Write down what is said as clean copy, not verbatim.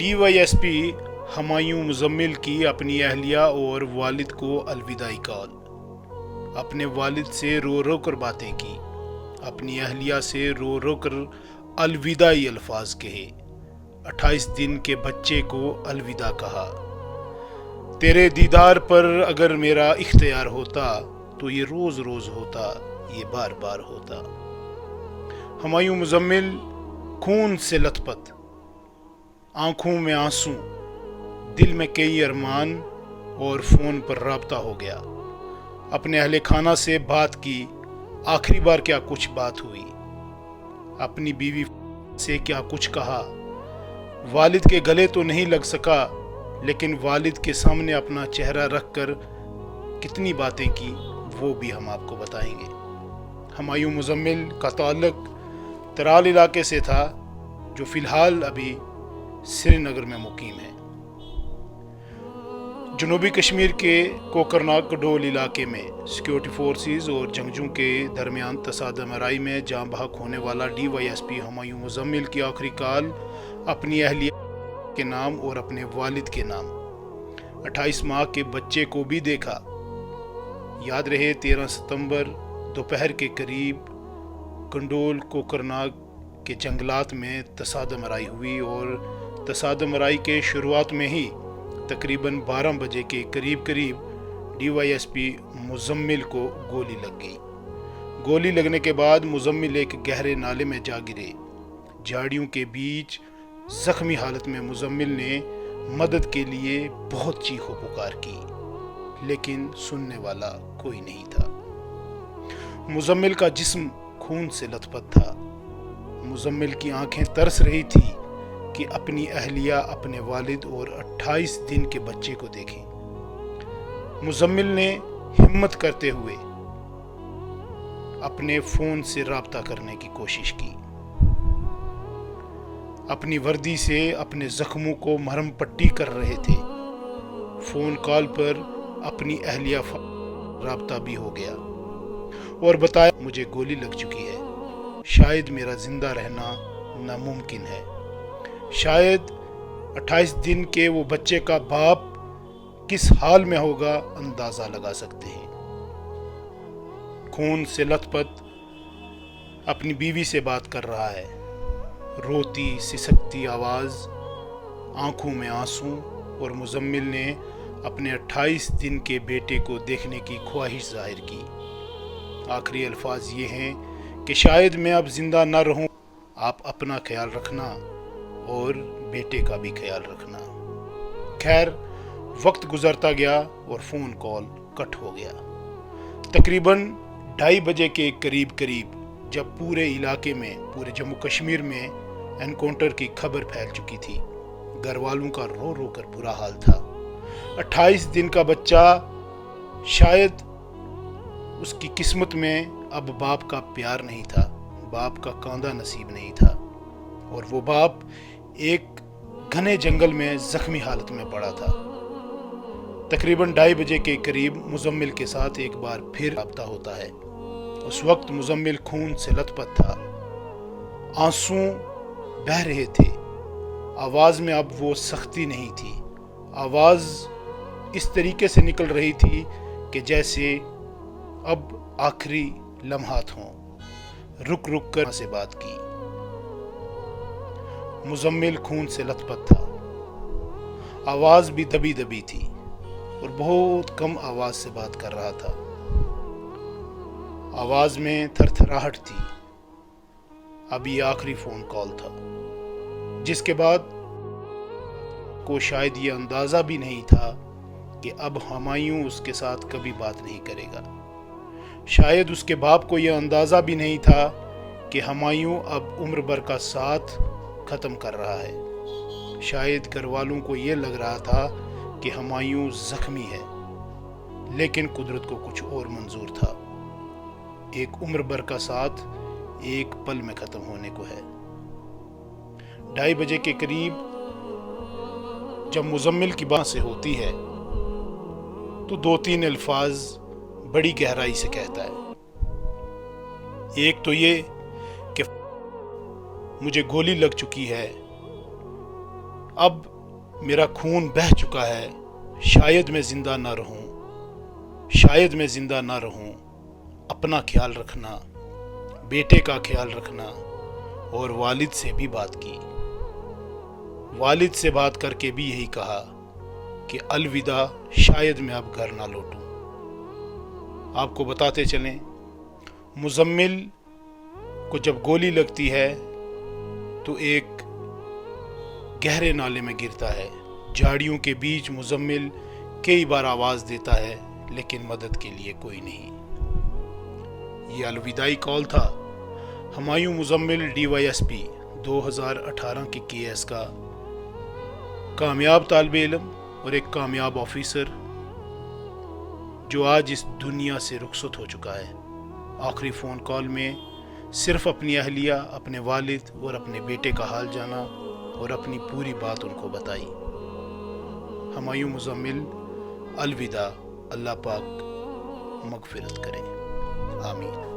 D Y S P Humayun Muzammil کی اپنی اہلیہ اور والد کو الوداعی کال۔ اپنے والد سے رو رو کر باتیں کی، اپنی اہلیہ سے رو رو کر الوداعی الفاظ کہے، 28 دن کے بچے کو الوداع کہا۔ تیرے دیدار پر اگر میرا اختیار ہوتا تو یہ روز روز ہوتا، یہ بار بار ہوتا۔ ہمایوں مزمل خون سے لت پت، آنکھوں میں آنسو، دل میں کئی ارمان، اور فون پر رابطہ ہو گیا۔ اپنے اہل خانہ سے بات کی، آخری بار کیا کچھ بات ہوئی، اپنی بیوی سے کیا کچھ کہا۔ والد کے گلے تو نہیں لگ سکا، لیکن والد کے سامنے اپنا چہرہ رکھ کر کتنی باتیں کی وہ بھی ہم آپ کو بتائیں گے۔ ہمایوں مزمل کا تعلق ترال علاقے سے تھا، جو فی الحال ابھی سری نگر میں مقیم ہے۔ جنوبی کشمیر کے کوکرناگ کڈول علاقے میں سیکورٹی فورسز اور جنگجوؤں کے درمیان تصادم آرائی میں جاں بحق ہونے والا D Y S P Humayun Muzammil کی آخری کال اپنی اہلیہ کے نام اور اپنے والد کے نام۔ 28 ماہ کے بچے کو بھی دیکھا۔ یاد رہے 13 ستمبر دوپہر کے قریب کنڈول کوکرناگ کے جنگلات میں تصادم آرائی ہوئی، اور تصادم آرائی کے شروعات میں ہی تقریباً 12 بجے کے قریب D Y S P Muzammil کو گولی لگ گئی۔ گولی لگنے کے بعد مزمل ایک گہرے نالے میں جا گرے۔ جھاڑیوں کے بیچ زخمی حالت میں مزمل نے مدد کے لیے بہت چیخ و پکار کی، لیکن سننے والا کوئی نہیں تھا۔ مزمل کا جسم خون سے لت پت تھا۔ مزمل کی آنکھیں ترس رہی تھی کہ اپنی اہلیہ، اپنے والد اور 28 دن کے بچے کو دیکھیں۔ مزمل نے ہمت کرتے ہوئے اپنے فون سے رابطہ کرنے کی کوشش کی، اپنی وردی سے اپنے زخموں کو مرہم پٹی کر رہے تھے۔ فون کال پر اپنی اہلیہ رابطہ بھی ہو گیا اور بتایا، مجھے گولی لگ چکی ہے، شاید میرا زندہ رہنا ناممکن ہے۔ شاید 28 دن کے وہ بچے کا باپ کس حال میں ہوگا اندازہ لگا سکتے ہیں۔ خون سے لت پت اپنی بیوی سے بات کر رہا ہے، روتی سسکتی آواز، آنکھوں میں آنسو، اور مزمل نے اپنے 28 دن کے بیٹے کو دیکھنے کی خواہش ظاہر کی۔ آخری الفاظ یہ ہیں کہ شاید میں اب زندہ نہ رہوں، آپ اپنا خیال رکھنا اور بیٹے کا بھی خیال رکھنا۔ خیر، وقت گزرتا گیا اور فون کال کٹ ہو گیا۔ تقریباً 2:30 بجے کے قریب جب پورے علاقے میں، پورے جموں کشمیر میں انکاؤنٹر کی خبر پھیل چکی تھی، گھر والوں کا رو رو کر برا حال تھا۔ 28 دن کا بچہ، شاید اس کی قسمت میں اب باپ کا پیار نہیں تھا، باپ کا کاندھا نصیب نہیں تھا، اور وہ باپ ایک گھنے جنگل میں زخمی حالت میں پڑا تھا۔ تقریباً 2:30 بجے کے قریب مزمل کے ساتھ ایک بار پھر رابطہ ہوتا ہے۔ اس وقت مزمل خون سے لت پت تھا، آنسو بہہ رہے تھے، آواز میں اب وہ سختی نہیں تھی، آواز اس طریقے سے نکل رہی تھی کہ جیسے اب آخری لمحات ہوں۔ رک رک کر سے بات کی۔ مزمل خون سے لت پت تھا، آواز بھی دبی دبی تھی، اور بہت کم آواز سے بات کر رہا تھا۔ آواز میں تھر تھراہٹ تھی۔ اب یہ آخری فون کال تھا، جس کے بعد کو شاید یہ اندازہ بھی نہیں تھا کہ اب ہمایوں اس کے ساتھ کبھی بات نہیں کرے گا۔ شاید اس کے باپ کو یہ اندازہ بھی نہیں تھا کہ ہمایوں اب عمر بھر کا ساتھ ختم کر رہا ہے۔ شاید گھر والوں کو یہ لگ رہا تھا کہ ہمایوں زخمی ہے، لیکن قدرت کو کچھ اور منظور تھا۔ ایک عمر بھر کا ساتھ ایک پل میں ختم ہونے کو ہے۔ 2:30 بجے کے قریب جب مزمل کی بات سے ہوتی ہے تو 2-3 الفاظ بڑی گہرائی سے کہتا ہے۔ ایک تو یہ کہ مجھے گولی لگ چکی ہے، اب میرا خون بہہ چکا ہے، شاید میں زندہ نہ رہوں، شاید میں زندہ نہ رہوں۔ اپنا خیال رکھنا، بیٹے کا خیال رکھنا۔ اور والد سے بھی بات کی، والد سے بات کر کے بھی یہی کہا کہ الوداع، شاید میں اب گھر نہ لوٹوں۔ آپ کو بتاتے چلیں، مزمل کو جب گولی لگتی ہے تو ایک گہرے نالے میں گرتا ہے۔ جھاڑیوں کے بیچ مزمل کئی بار آواز دیتا ہے، لیکن مدد کے لیے کوئی نہیں۔ یہ الوداعی کال تھا ہمایوں مزمل DYSP 2018 کے KS کا، کامیاب طالب علم اور ایک کامیاب آفیسر جو آج اس دنیا سے رخصت ہو چکا ہے۔ آخری فون کال میں صرف اپنی اہلیہ، اپنے والد اور اپنے بیٹے کا حال جانا اور اپنی پوری بات ان کو بتائی۔ ہمایوں مزمل، الوداع، اللہ پاک مغفرت کرے، آمین۔